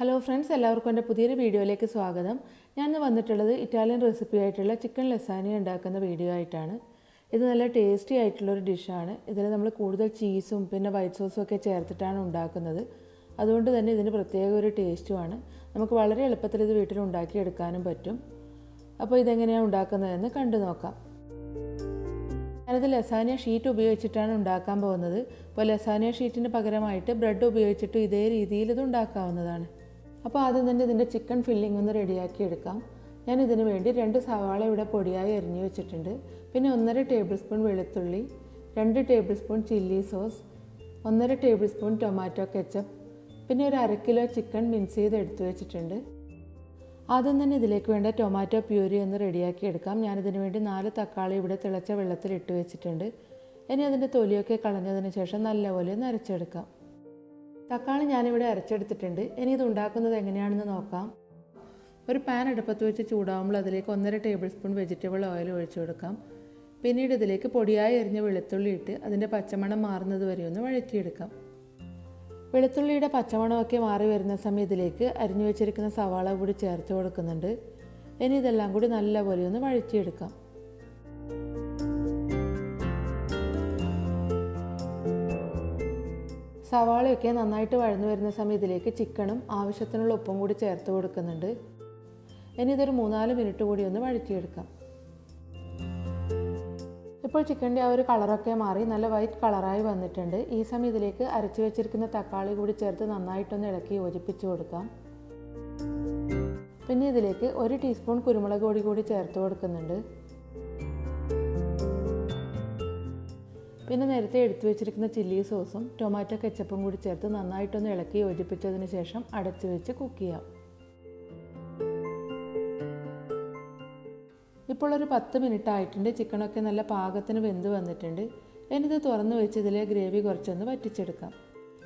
Hello friends, എല്ലാവർക്കും എൻ്റെ പുതിയൊരു വീഡിയോയിലേക്ക് സ്വാഗതം. ഞാൻ ഇന്ന് വന്നിട്ടുള്ളത് ഇറ്റാലിയൻ റെസിപ്പി ആയിട്ടുള്ള ചിക്കൻ ലസാനിയ ഉണ്ടാക്കുന്ന വീഡിയോ ആയിട്ടാണ്. ഇത് നല്ല ടേസ്റ്റി ആയിട്ടുള്ളൊരു ഡിഷാണ്. ഇതിൽ നമ്മൾ കൂടുതൽ ചീസും പിന്നെ വൈറ്റ് സോസും ഒക്കെ ചേർത്തിട്ടാണ് ഉണ്ടാക്കുന്നത്. അതുകൊണ്ട് തന്നെ ഇതിന് പ്രത്യേക ഒരു ടേസ്റ്റുമാണ്. നമുക്ക് വളരെ എളുപ്പത്തിൽ ഇത് വീട്ടിൽ ഉണ്ടാക്കിയെടുക്കാനും പറ്റും. അപ്പോൾ ഇതെങ്ങനെയാണ് ഉണ്ടാക്കുന്നതെന്ന് കണ്ടു നോക്കാം. ഞാനിത് ലസാനിയ ഷീറ്റ് ഉപയോഗിച്ചിട്ടാണ് ഉണ്ടാക്കാൻ പോകുന്നത്. അപ്പോൾ ലസാനിയ ഷീറ്റിന് പകരമായിട്ട് ബ്രെഡ് ഉപയോഗിച്ചിട്ട് ഇതേ രീതിയിൽ ഇത് ഉണ്ടാക്കാവുന്നതാണ്. അപ്പോൾ ആദ്യം തന്നെ ഇതിൻ്റെ ചിക്കൻ ഫില്ലിംഗ് ഒന്ന് റെഡിയാക്കി എടുക്കാം. ഞാൻ ഇതിനു വേണ്ടി 2 സവാള ഇവിടെ പൊടിയായി അരിഞ്ഞു വെച്ചിട്ടുണ്ട്. പിന്നെ 1.5 ടേബിൾ സ്പൂൺ വെളുത്തുള്ളി, 2 table spoon chilli sauce, 1.5 table spoon tomato ketchup, പിന്നെ ഒരു 1/2 കിലോ ചിക്കൻ മിക്സ് ചെയ്ത് എടുത്തു വെച്ചിട്ടുണ്ട്. ആദ്യം തന്നെ ഇതിലേക്ക് വേണ്ട ടൊമാറ്റോ പ്യൂരി ഒന്ന് റെഡിയാക്കി എടുക്കാം. ഞാനിതിന് വേണ്ടി 4 തക്കാളി ഇവിടെ തിളച്ച വെള്ളത്തിൽ ഇട്ട് വെച്ചിട്ടുണ്ട്. ഇനി അതിൻ്റെ തൊലിയൊക്കെ കളഞ്ഞതിന് ശേഷം നല്ലപോലെ ഒന്ന് അരച്ചെടുക്കാം. തക്കാളി ഞാനിവിടെ അരച്ചെടുത്തിട്ടുണ്ട്. ഇനി ഇത് ഉണ്ടാക്കുന്നത് എങ്ങനെയാണെന്ന് നോക്കാം. ഒരു പാൻ അടുപ്പത്ത് വെച്ച് ചൂടാകുമ്പോൾ അതിലേക്ക് 1.5 ടേബിൾ സ്പൂൺ വെജിറ്റബിൾ ഓയിൽ ഒഴിച്ചു കൊടുക്കാം. പിന്നീട് ഇതിലേക്ക് പൊടിയായി എരിഞ്ഞ വെളുത്തുള്ളി ഇട്ട് അതിൻ്റെ പച്ചമണം മാറുന്നത് വരെ ഒന്ന് വഴറ്റിയെടുക്കാം. വെളുത്തുള്ളിയുടെ പച്ചമണമൊക്കെ മാറി വരുന്ന സമയം ഇതിലേക്ക് അരിഞ്ഞു വെച്ചിരിക്കുന്ന സവാള കൂടി ചേർത്ത് കൊടുക്കുന്നുണ്ട്. ഇനി ഇതെല്ലാം കൂടി നല്ലപോലെ ഒന്ന് വഴറ്റിയെടുക്കാം. സവാളയൊക്കെ നന്നായിട്ട് വഴന്നു വരുന്ന സമയം ഇതിലേക്ക് ചിക്കനും ആവശ്യത്തിനുള്ള ഉപ്പും കൂടി ചേർത്ത് കൊടുക്കുന്നുണ്ട്. ഇനി ഇതൊരു 3-4 മിനിറ്റ് കൂടി ഒന്ന് വഴറ്റിയെടുക്കാം. ഇപ്പോൾ ചിക്കൻ്റെ ആ ഒരു കളറൊക്കെ മാറി നല്ല വൈറ്റ് കളറായി വന്നിട്ടുണ്ട്. ഈ സമയം ഇതിലേക്ക് അരച്ചു വെച്ചിരിക്കുന്ന തക്കാളി കൂടി ചേർത്ത് നന്നായിട്ടൊന്ന് ഇളക്കി യോജിപ്പിച്ച് കൊടുക്കാം. പിന്നെ ഇതിലേക്ക് 1 ടീസ്പൂൺ കുരുമുളക് പൊടി കൂടി ചേർത്ത് കൊടുക്കുന്നുണ്ട്. പിന്നെ നേരത്തെ എടുത്തു വെച്ചിരിക്കുന്ന ചില്ലി സോസും ടൊമാറ്റോ കെച്ചപ്പും കൂടി ചേർത്ത് നന്നായിട്ടൊന്ന് ഇളക്കി യോജിപ്പിച്ചതിന് ശേഷം അടച്ചു വെച്ച് കുക്ക് ചെയ്യാം. ഇപ്പോൾ ഒരു 10 മിനിറ്റ് ആയിട്ടുണ്ട്. ചിക്കനൊക്കെ നല്ല പാകത്തിന് വെന്ത് വന്നിട്ടുണ്ട്. ഇനിയിത് തുറന്ന് വെച്ച് ഇതിലെ ഗ്രേവി കുറച്ചൊന്ന് വറ്റിച്ചെടുക്കാം.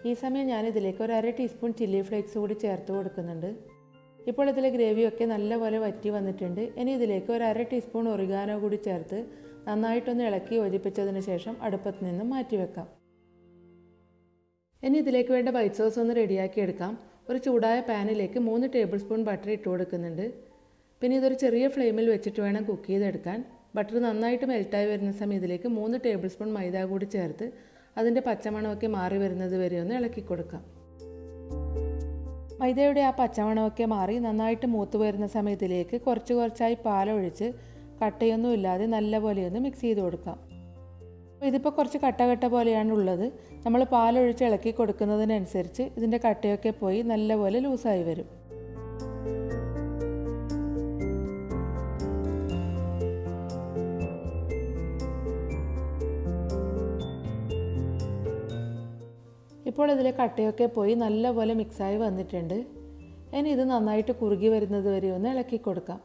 ഈ സമയം ഞാനിതിലേക്ക് ഒരു 1/2 ടീസ്പൂൺ ചില്ലി ഫ്ലേക്സ് കൂടി ചേർത്ത് കൊടുക്കുന്നുണ്ട്. ഇപ്പോൾ ഇതിലെ ഗ്രേവിയൊക്കെ നല്ലപോലെ വറ്റി വന്നിട്ടുണ്ട്. ഇനി ഇതിലേക്ക് ഒരു 1/2 ടീസ്പൂൺ ഒറിഗാനോ കൂടി ചേർത്ത് നന്നായിട്ടൊന്ന് ഇളക്കി യോജിപ്പിച്ചതിന് ശേഷം അടുപ്പത്ത് നിന്നും മാറ്റിവെക്കാം. ഇനി ഇതിലേക്ക് വേണ്ട വൈറ്റ് സോസ് ഒന്ന് റെഡിയാക്കി എടുക്കാം. ഒരു ചൂടായ പാനിലേക്ക് 3 ടേബിൾ സ്പൂൺ ബട്ടർ ഇട്ട് കൊടുക്കുന്നുണ്ട്. പിന്നെ ഇതൊരു ചെറിയ ഫ്ലെയിമിൽ വെച്ചിട്ട് വേണം കുക്ക് ചെയ്തെടുക്കാൻ. ബട്ടർ നന്നായിട്ട് മെൽറ്റായി വരുന്ന സമയം ഇതിലേക്ക് 3 ടേബിൾ സ്പൂൺ മൈദ കൂടി ചേർത്ത് അതിൻ്റെ പച്ചമണമൊക്കെ മാറി വരുന്നത് വരെ ഒന്ന് ഇളക്കി കൊടുക്കാം. മൈദയുടെ ആ പച്ചമണമൊക്കെ മാറി നന്നായിട്ട് മൂത്ത് വരുന്ന സമയത്തിലേക്ക് കുറച്ചായി പാലൊഴിച്ച് കട്ടയൊന്നും ഇല്ലാതെ നല്ലപോലെ ഒന്ന് മിക്സ് ചെയ്ത് കൊടുക്കാം. അപ്പോൾ ഇതിപ്പോൾ കുറച്ച് കട്ട പോലെയാണ് ഉള്ളത്. നമ്മൾ പാലൊഴിച്ച് ഇളക്കി കൊടുക്കുന്നതിനനുസരിച്ച് ഇതിൻ്റെ കട്ടയൊക്കെ പോയി നല്ലപോലെ ലൂസായി വരും. ഇപ്പോൾ ഇതിലെ കട്ടയൊക്കെ പോയി നല്ലപോലെ മിക്സായി വന്നിട്ടുണ്ട്. ഇനി ഇത് നന്നായിട്ട് കുറുകി വരുന്നത് വരെ ഒന്ന് ഇളക്കി കൊടുക്കാം.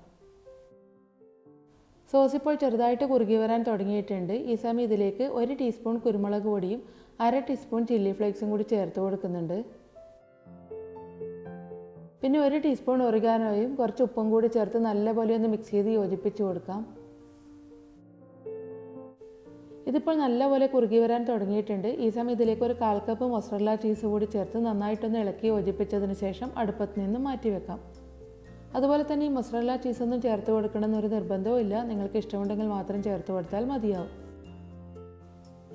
സോസ് ഇപ്പോൾ ചെറുതായിട്ട് കുറുകി വരാൻ തുടങ്ങിയിട്ടുണ്ട്. ഈ സമയം ഇതിലേക്ക് 1 ടീസ്പൂൺ കുരുമുളക് പൊടിയും 1/2 ടീസ്പൂൺ ചില്ലി ഫ്ലേക്സും കൂടി ചേർത്ത് കൊടുക്കുന്നുണ്ട്. പിന്നെ 1 ടീസ്പൂൺ ഒറിഗാനോയും കുറച്ച് ഉപ്പും കൂടി ചേർത്ത് നല്ലപോലെ ഒന്ന് മിക്സ് ചെയ്ത് യോജിപ്പിച്ച് കൊടുക്കാം. ഇതിപ്പോൾ നല്ലപോലെ കുറുകി വരാൻ തുടങ്ങിയിട്ടുണ്ട്. ഈ സമയം ഇതിലേക്ക് ഒരു 1/4 കപ്പ് മൊസറല്ല ചീസ് കൂടി ചേർത്ത് നന്നായിട്ടൊന്ന് ഇളക്കി യോജിപ്പിച്ചതിന് ശേഷം അടുപ്പത്ത് നിന്ന് മാറ്റിവെക്കാം. അതുപോലെ തന്നെ ഈ മൊസറല്ല ചീസൊന്നും ചേർത്ത് കൊടുക്കണമെന്നൊരു നിർബന്ധവും ഇല്ല. നിങ്ങൾക്ക് ഇഷ്ടമുണ്ടെങ്കിൽ മാത്രം ചേർത്ത് കൊടുത്താൽ മതിയാവും.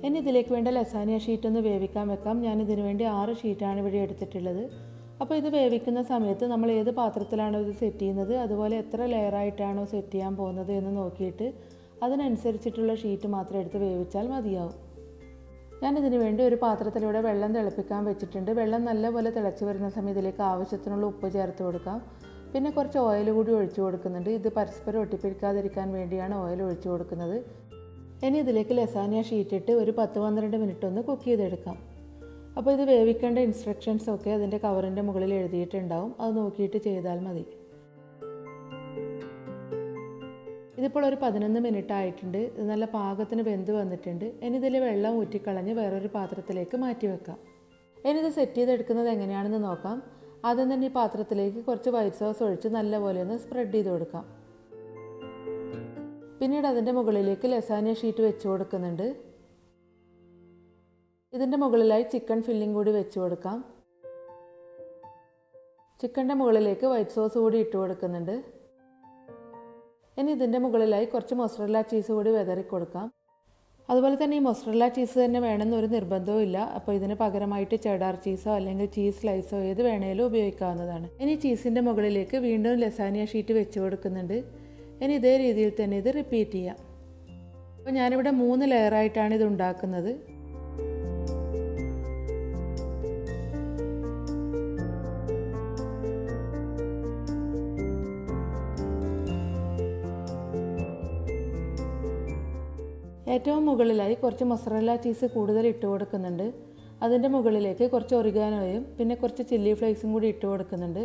ഇനി ഇതിലേക്ക് വേണ്ട ലസാനിയ ഷീറ്റ് ഒന്ന് വേവിക്കാൻ വെക്കാം. ഞാനിതിനു വേണ്ടി 6 ഷീറ്റാണ് ഇവിടെ എടുത്തിട്ടുള്ളത്. അപ്പോൾ ഇത് വേവിക്കുന്ന സമയത്ത് നമ്മൾ ഏത് പാത്രത്തിലാണോ ഇത് സെറ്റ് ചെയ്യുന്നത് അതുപോലെ എത്ര ലെയറായിട്ടാണോ സെറ്റ് ചെയ്യാൻ പോകുന്നത് എന്ന് നോക്കിയിട്ട് അതിനനുസരിച്ചിട്ടുള്ള ഷീറ്റ് മാത്രം എടുത്ത് വേവിച്ചാൽ മതിയാവും. ഞാനിതിനു വേണ്ടി ഒരു പാത്രത്തിലൂടെ വെള്ളം തിളപ്പിക്കാൻ വെച്ചിട്ടുണ്ട്. വെള്ളം നല്ലപോലെ തിളച്ച് വരുന്ന സമയം ഇതിലേക്ക് ആവശ്യത്തിനുള്ള ഉപ്പ് ചേർത്ത് കൊടുക്കാം. പിന്നെ കുറച്ച് ഓയിൽ കൂടി ഒഴിച്ചു കൊടുക്കുന്നുണ്ട്. ഇത് പരസ്പരം ഒട്ടിപ്പിടിക്കാതിരിക്കാൻ വേണ്ടിയാണ് ഓയിൽ ഒഴിച്ചു കൊടുക്കുന്നത്. ഇനി ഇതിലേക്ക് ലസാനിയ ഷീറ്റ് ഇട്ട് ഒരു 10-12 മിനിറ്റ് ഒന്ന് കുക്ക് ചെയ്തെടുക്കാം. അപ്പോൾ ഇത് വേവിക്കേണ്ട ഇൻസ്ട്രക്ഷൻസൊക്കെ അതിൻ്റെ കവറിൻ്റെ മുകളിൽ എഴുതിയിട്ടുണ്ടാവും. അത് നോക്കിയിട്ട് ചെയ്താൽ മതി. ഇതിപ്പോൾ ഒരു 11 മിനിറ്റ് ആയിട്ടുണ്ട്. ഇത് നല്ല പാകത്തിന് വെന്ത് വന്നിട്ടുണ്ട്. ഇനി ഇതിൽ വെള്ളം ഊറ്റിക്കളഞ്ഞ് വേറൊരു പാത്രത്തിലേക്ക് മാറ്റി വെക്കാം. ഇനി ഇത് സെറ്റ് ചെയ്തെടുക്കുന്നത് എങ്ങനെയാണെന്ന് നോക്കാം. ആദ്യം തന്നെ ഈ പാത്രത്തിലേക്ക് കുറച്ച് വൈറ്റ് സോസ് ഒഴിച്ച് നല്ലപോലെ ഒന്ന് സ്പ്രെഡ് ചെയ്ത് കൊടുക്കാം. പിന്നീട് അതിൻ്റെ മുകളിലേക്ക് ലസാനിയ ഷീറ്റ് വെച്ച് കൊടുക്കുന്നുണ്ട്. ഇതിൻ്റെ മുകളിലായി ചിക്കൻ ഫില്ലിംഗ് കൂടി വെച്ച് കൊടുക്കാം. ചിക്കൻ്റെ മുകളിലേക്ക് വൈറ്റ് സോസ് കൂടി ഇട്ട് കൊടുക്കുന്നുണ്ട്. ഇനി ഇതിൻ്റെ മുകളിലായി കുറച്ച് മൊസറല്ല ചീസ് കൂടി വിതറി കൊടുക്കാം. അതുപോലെ തന്നെ ഈ മൊസറല്ല ചീസ് തന്നെ വേണമെന്നൊരു നിർബന്ധവും ഇല്ല. അപ്പോൾ ഇതിന് പകരമായിട്ട് ചെഡാർ ചീസോ അല്ലെങ്കിൽ ചീസ് സ്ലൈസോ ഏത് വേണേലും ഉപയോഗിക്കാവുന്നതാണ്. ഇനി ചീസിൻ്റെ മുകളിലേക്ക് വീണ്ടും ലസാനിയ ഷീറ്റ് വെച്ച് കൊടുക്കുന്നുണ്ട്. ഇനി ഇതേ രീതിയിൽ തന്നെ ഇത് റിപ്പീറ്റ് ചെയ്യാം. അപ്പോൾ ഞാനിവിടെ 3 ലെയറായിട്ടാണ് ഇത് ഉണ്ടാക്കുന്നത്. ഏറ്റവും മുകളിലായി കുറച്ച് മൊസറല്ല ചീസ് കൂടുതൽ ഇട്ട് കൊടുക്കുന്നുണ്ട്. അതിൻ്റെ മുകളിലേക്ക് കുറച്ച് ഒറിഗാനോയും പിന്നെ കുറച്ച് ചില്ലി ഫ്ലേക്സും കൂടി ഇട്ട് കൊടുക്കുന്നുണ്ട്.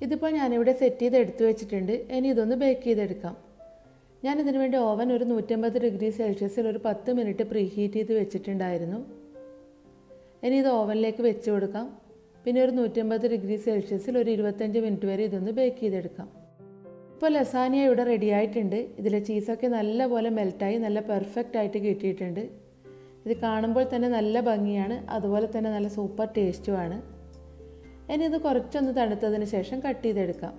ഇതിപ്പോൾ ഞാനിവിടെ സെറ്റ് ചെയ്ത് എടുത്തു വെച്ചിട്ടുണ്ട്. ഇനി ഇതൊന്ന് ബേക്ക് ചെയ്തെടുക്കാം. ഞാനിതിന് വേണ്ടി ഓവൻ ഒരു 150 ഡിഗ്രി സെൽഷ്യസിൽ ഒരു 10 മിനിറ്റ് പ്രീ ഹീറ്റ് ചെയ്ത് വെച്ചിട്ടുണ്ടായിരുന്നു. ഇനി ഇത് ഓവനിലേക്ക് വെച്ച് കൊടുക്കാം. പിന്നെ ഒരു 150 ഡിഗ്രി സെൽഷ്യസിൽ ഒരു 25 മിനിറ്റ് വരെ ഇതൊന്ന് ബേക്ക് ചെയ്തെടുക്കാം. ഇപ്പോൾ ലസാനിയ ഇവിടെ റെഡി ആയിട്ടുണ്ട്. ഇതിലെ ചീസൊക്കെ നല്ലപോലെ മെൽറ്റായി നല്ല പെർഫെക്റ്റ് ആയിട്ട് കിട്ടിയിട്ടുണ്ട്. ഇത് കാണുമ്പോൾ തന്നെ നല്ല ഭംഗിയാണ്, അതുപോലെ തന്നെ നല്ല സൂപ്പർ ടേസ്റ്റുമാണ്. ഇനി ഇത് കുറച്ചൊന്ന് തണുത്തതിന് ശേഷം കട്ട് ചെയ്തെടുക്കാം.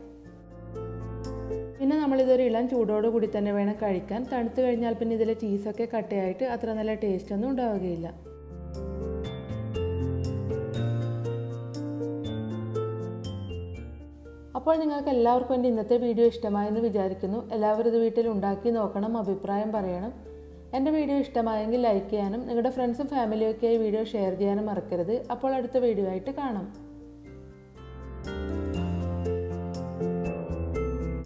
പിന്നെ നമ്മളിതൊരു ഇളം ചൂടോടുകൂടി തന്നെ വേണം കഴിക്കാൻ. തണുത്ത് കഴിഞ്ഞാൽ പിന്നെ ഇതിലെ ചീസൊക്കെ കട്ടയായിട്ട് അത്ര നല്ല ടേസ്റ്റൊന്നും ഉണ്ടാവുകയില്ല. അപ്പോൾ നിങ്ങൾക്ക് എല്ലാവർക്കും എൻ്റെ ഇന്നത്തെ വീഡിയോ ഇഷ്ടമായെന്ന് വിചാരിക്കുന്നു. എല്ലാവരും ഇത് വീട്ടിൽ ഉണ്ടാക്കി നോക്കണം, അഭിപ്രായം പറയണം. എൻ്റെ വീഡിയോ ഇഷ്ടമായെങ്കിൽ ലൈക്ക് ചെയ്യാനും നിങ്ങളുടെ ഫ്രണ്ട്സും ഫാമിലിയൊക്കെയായി വീഡിയോ ഷെയർ ചെയ്യാനും മറക്കരുത്. അപ്പോൾ അടുത്ത വീഡിയോ ആയിട്ട് കാണാം.